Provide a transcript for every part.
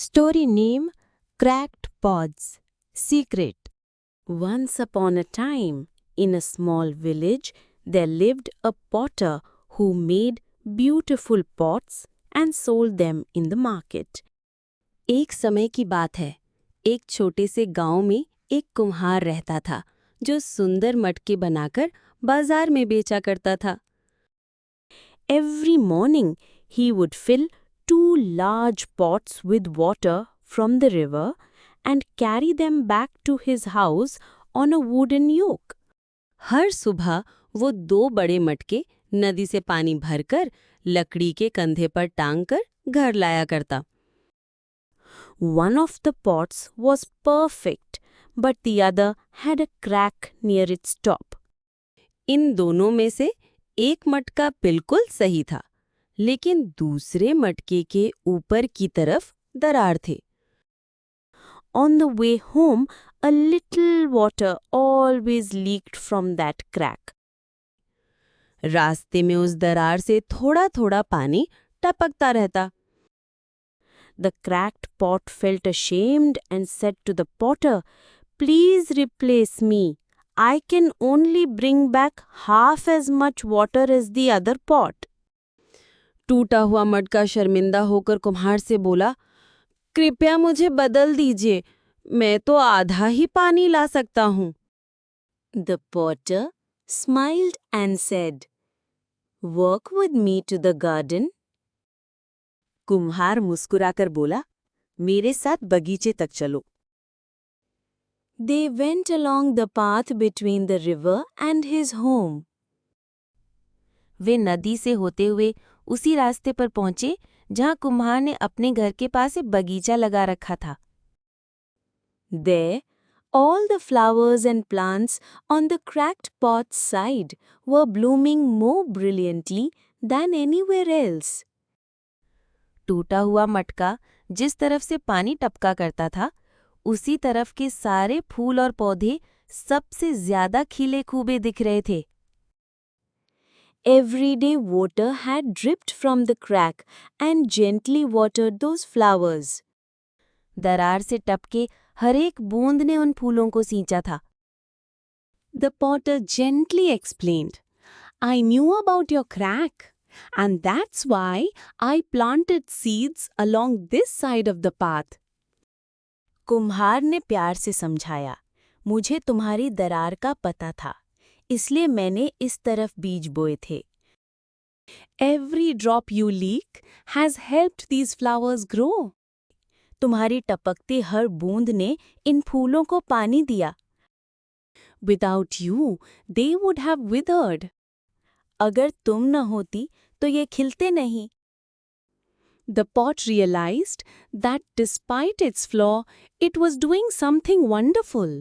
Story name Cracked Pods. Secret. Once upon a time, in a small village, there lived a potter who made beautiful pots and sold them in the market. एक समय की बात है, एक छोटे से गांव में एक कुम्हार रहता था जो सुंदर मटके बनाकर बाजार में बेचा करता था. Every morning, he would fill 2 large pots with water from the river and carry them back to his house on a wooden yoke. हर सुबह वो 2 बड़े मटके नदी से पानी भरकर लकड़ी के कंधे पर टांगकर घर लाया करता. One of the pots was perfect, but the other had a crack near its top. इन दोनों में से एक मटका बिल्कुल सही था, लेकिन दूसरे मटके के ऊपर की तरफ दरार थे. On the way home, a little water always leaked from that crack. रास्ते में उस दरार से थोड़ा-थोड़ा पानी टपकता रहता. The cracked pot felt ashamed and said to the potter, "Please replace me. I can only bring back half as much water as the other pot." टूटा हुआ मटका शर्मिंदा होकर कुम्हार से बोला, कृपया मुझे बदल दीजिए, मैं तो आधा ही पानी ला सकता हूँ. The potter smiled and said, "Walk with me to the garden." कुम्हार मुस्कुराकर बोला, मेरे साथ बगीचे तक चलो. They went along the path between the river and his home. वे नदी से होते हुए उसी रास्ते पर पहुंचे जहां कुम्हार ने अपने घर के पास एक बगीचा लगा रखा था. There, all the flowers and plants on the cracked pot's side were blooming more brilliantly than anywhere else. टूटा हुआ मटका जिस तरफ से पानी टपका करता था, उसी तरफ के सारे फूल और पौधे सबसे ज्यादा खिले खूबे दिख रहे थे. Everyday water had dripped from the crack and gently watered those flowers. दरार से टपके हर एक बूंद ने उन फूलों को सींचा था. The potter gently explained, "I knew about your crack, and that's why I planted seeds along this side of the path." कुम्हार ने प्यार से समझाया, मुझे तुम्हारी दरार का पता था, इसलिए मैंने इस तरफ बीज बोए थे. Every drop you leak has helped these flowers grow. तुम्हारी टपकती हर बूंद ने इन फूलों को पानी दिया. Without you, they would have withered. अगर तुम न होती तो ये खिलते नहीं. The pot realized that despite its flaw, it was doing something wonderful.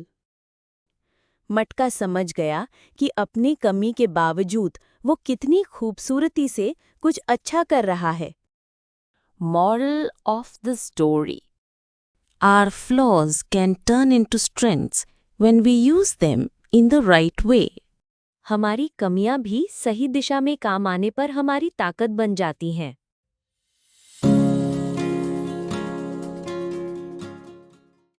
मटका समझ गया कि अपनी कमी के बावजूद वो कितनी खूबसूरती से कुछ अच्छा कर रहा है. Moral of the story: Our flaws can turn into strengths when we use them in the right way. हमारी कमियां भी सही दिशा में काम आने पर हमारी ताकत बन जाती हैं.